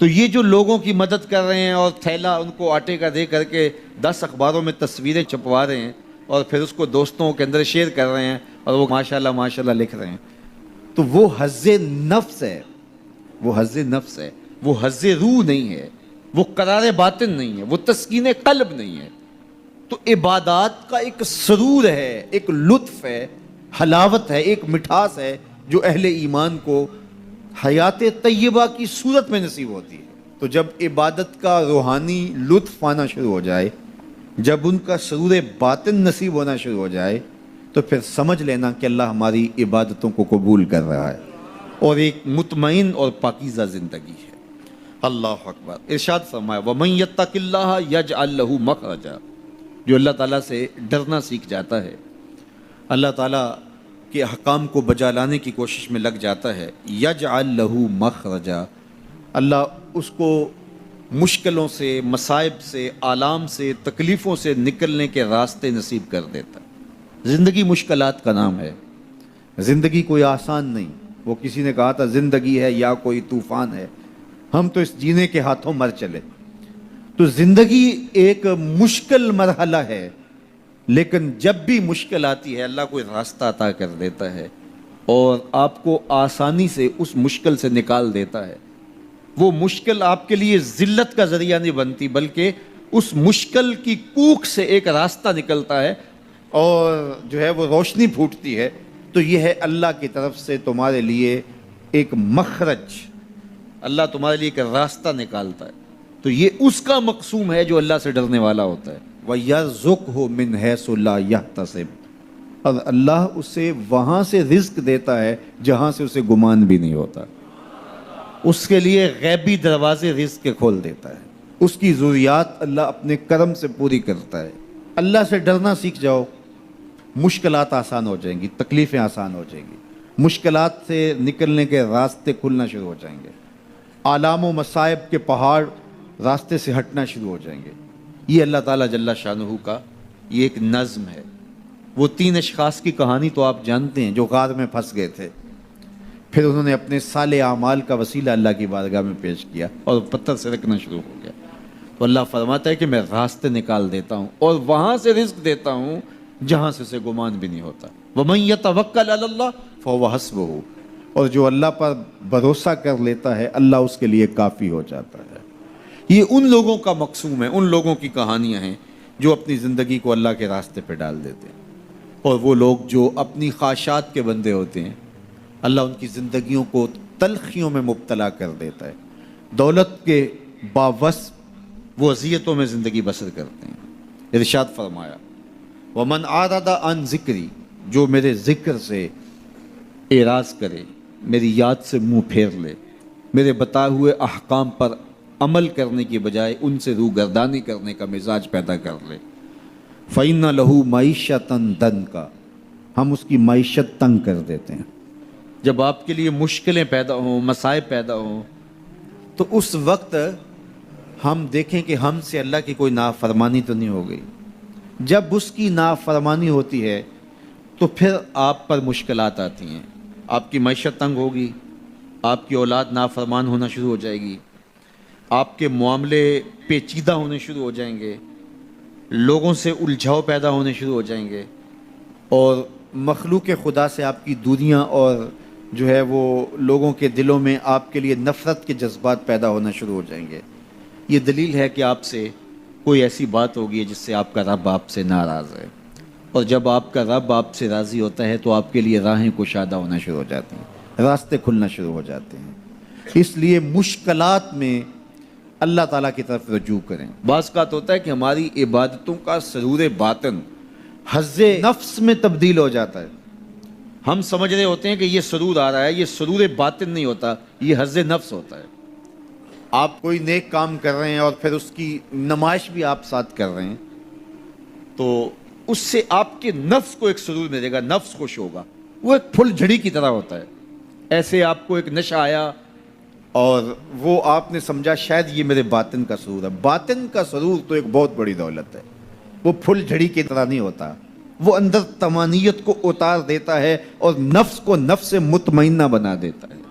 تو یہ جو لوگوں کی مدد کر رہے ہیں اور تھیلا ان کو آٹے کا دے کر کے 10 اخباروں میں تصویریں چھپوا رہے ہیں اور پھر اس کو دوستوں کے اندر شیئر کر رہے ہیں اور وہ ماشاءاللہ لکھ رہے ہیں، تو وہ حظ نفس ہے، وہ حظ نفس ہے، وہ حظ روح نہیں ہے، وہ قرار باطن نہیں ہے، وہ تسکین قلب نہیں ہے۔ تو عبادات کا ایک سرور ہے، ایک لطف ہے، حلاوت ہے، ایک مٹھاس ہے جو اہل ایمان کو حیات طیبہ کی صورت میں نصیب ہوتی ہے۔ تو جب عبادت کا روحانی لطف آنا شروع ہو جائے، جب ان کا سرور باطن نصیب ہونا شروع ہو جائے، تو پھر سمجھ لینا کہ اللہ ہماری عبادتوں کو قبول کر رہا ہے اور ایک مطمئن اور پاکیزہ زندگی ہے۔ اللہ اکبر۔ ارشاد فرمایا وَمَن يَتَّقِ اللَّهَ يَجْعَل لَّهُ مَخْرَجًا، جو اللہ تعالیٰ سے ڈرنا سیکھ جاتا ہے، اللہ تعالیٰ کے احکام کو بجا لانے کی کوشش میں لگ جاتا ہے، یجعل لہ مخرجا، اللہ اس کو مشکلوں سے، مصائب سے، آلام سے، تکلیفوں سے نکلنے کے راستے نصیب کر دیتا ہے۔ زندگی مشکلات کا نام ہے، زندگی کوئی آسان نہیں۔ وہ کسی نے کہا تھا زندگی ہے یا کوئی طوفان ہے، ہم تو اس جینے کے ہاتھوں مر چلے۔ تو زندگی ایک مشکل مرحلہ ہے، لیکن جب بھی مشکل آتی ہے اللہ کوئی راستہ عطا کر دیتا ہے اور آپ کو آسانی سے اس مشکل سے نکال دیتا ہے۔ وہ مشکل آپ کے لیے ذلت کا ذریعہ نہیں بنتی، بلکہ اس مشکل کی کوکھ سے ایک راستہ نکلتا ہے اور جو ہے وہ روشنی پھوٹتی ہے۔ تو یہ ہے اللہ کی طرف سے تمہارے لیے ایک مخرج، اللہ تمہارے لیے ایک راستہ نکالتا ہے۔ تو یہ اس کا مقصوم ہے جو اللہ سے ڈرنے والا ہوتا ہے۔ وَيَرْزُقْهُ مِنْ حَيْثُ لَا يَحْتَسِبُ، اور اللہ اسے وہاں سے رزق دیتا ہے جہاں سے اسے گمان بھی نہیں ہوتا۔ اس کے لیے غیبی دروازے رزق کے کھول دیتا ہے، اس کی ضروریات اللہ اپنے کرم سے پوری کرتا ہے۔ اللہ سے ڈرنا سیکھ جاؤ، مشکلات آسان ہو جائیں گی، تکلیفیں آسان ہو جائیں گی، مشکلات سے نکلنے کے راستے کھلنا شروع ہو جائیں گے، آلام و مصائب کے پہاڑ راستے سے ہٹنا شروع ہو جائیں گے۔ یہ اللہ تعالیٰ جل شانہ کا یہ ایک نظم ہے۔ وہ 3 اشخاص کی کہانی تو آپ جانتے ہیں جو غار میں پھنس گئے تھے، پھر انہوں نے اپنے صالح اعمال کا وسیلہ اللہ کی بارگاہ میں پیش کیا اور پتھر سے رکھنا شروع ہو گیا۔ تو اللہ فرماتا ہے کہ میں راستے نکال دیتا ہوں اور وہاں سے رزق دیتا ہوں جہاں سے اسے گمان بھی نہیں ہوتا۔ وَمَن يَتَوَکَّلْ عَلَى اللَّهِ فَهُوَ حَسْبُهُ، اور جو اللہ پر بھروسہ کر لیتا ہے اللہ اس کے لیے کافی ہو جاتا ہے۔ یہ ان لوگوں کا مقصوم ہے، ان لوگوں کی کہانیاں ہیں جو اپنی زندگی کو اللہ کے راستے پہ ڈال دیتے ہیں، اور وہ لوگ جو اپنی خواہشات کے بندے ہوتے ہیں اللہ ان کی زندگیوں کو تلخیوں میں مبتلا کر دیتا ہے۔ دولت کے باوصف وہ اذیتوں میں زندگی بسر کرتے ہیں۔ ارشاد فرمایا وَمَنْ أَعْرَضَ عَنْ ذِكْرِي، جو میرے ذکر سے اعراض کرے، میری یاد سے منہ پھیر لے، میرے بتائے ہوئے احکام پر عمل کرنے کی بجائے ان سے روگردانی کرنے کا مزاج پیدا کر لے، فَإِنَّ لَهُ مَعِيشَةً ضَنْكَ، ہم اس کی معیشت تنگ کر دیتے ہیں۔ جب آپ کے لیے مشکلیں پیدا ہوں، مصائب پیدا ہوں، تو اس وقت ہم دیکھیں کہ ہم سے اللہ کی کوئی نافرمانی تو نہیں ہو گئی۔ جب اس کی نافرمانی ہوتی ہے تو پھر آپ پر مشکلات آتی ہیں، آپ کی معیشت تنگ ہوگی، آپ کی اولاد نافرمان ہونا شروع ہو جائے گی، آپ کے معاملے پیچیدہ ہونے شروع ہو جائیں گے، لوگوں سے الجھاؤ پیدا ہونے شروع ہو جائیں گے، اور مخلوق خدا سے آپ کی دوریاں اور جو ہے وہ لوگوں کے دلوں میں آپ کے لیے نفرت کے جذبات پیدا ہونا شروع ہو جائیں گے۔ یہ دلیل ہے کہ آپ سے کوئی ایسی بات ہوگی جس سے آپ کا رب آپ سے ناراض ہے، اور جب آپ کا رب آپ سے راضی ہوتا ہے تو آپ کے لیے راہیں کشادہ ہونا شروع ہو جاتی ہیں، راستے کھلنا شروع ہو جاتے ہیں۔ اس لیے مشکلات میں اللہ تعالیٰ کی طرف رجوع کریں۔ بعض اوقات ہوتا ہے کہ ہماری عبادتوں کا سرور باطن حظ نفس میں تبدیل ہو جاتا ہے۔ ہم سمجھ رہے ہوتے ہیں کہ یہ سرور آ رہا ہے، یہ سرور باطن نہیں ہوتا، یہ حظ نفس ہوتا ہے۔ آپ کوئی نیک کام کر رہے ہیں اور پھر اس کی نمائش بھی آپ ساتھ کر رہے ہیں، تو اس سے آپ کے نفس کو ایک سرور ملے گا، نفس خوش ہوگا، وہ ایک پھل جھڑی کی طرح ہوتا ہے۔ ایسے آپ کو ایک نشہ آیا اور وہ آپ نے سمجھا شاید یہ میرے باطن کا سرور ہے۔ باطن کا سرور تو ایک بہت بڑی دولت ہے، وہ پھل جھڑی کی طرح نہیں ہوتا، وہ اندر طمانینت کو اتار دیتا ہے اور نفس کو نفس مطمئنہ بنا دیتا ہے۔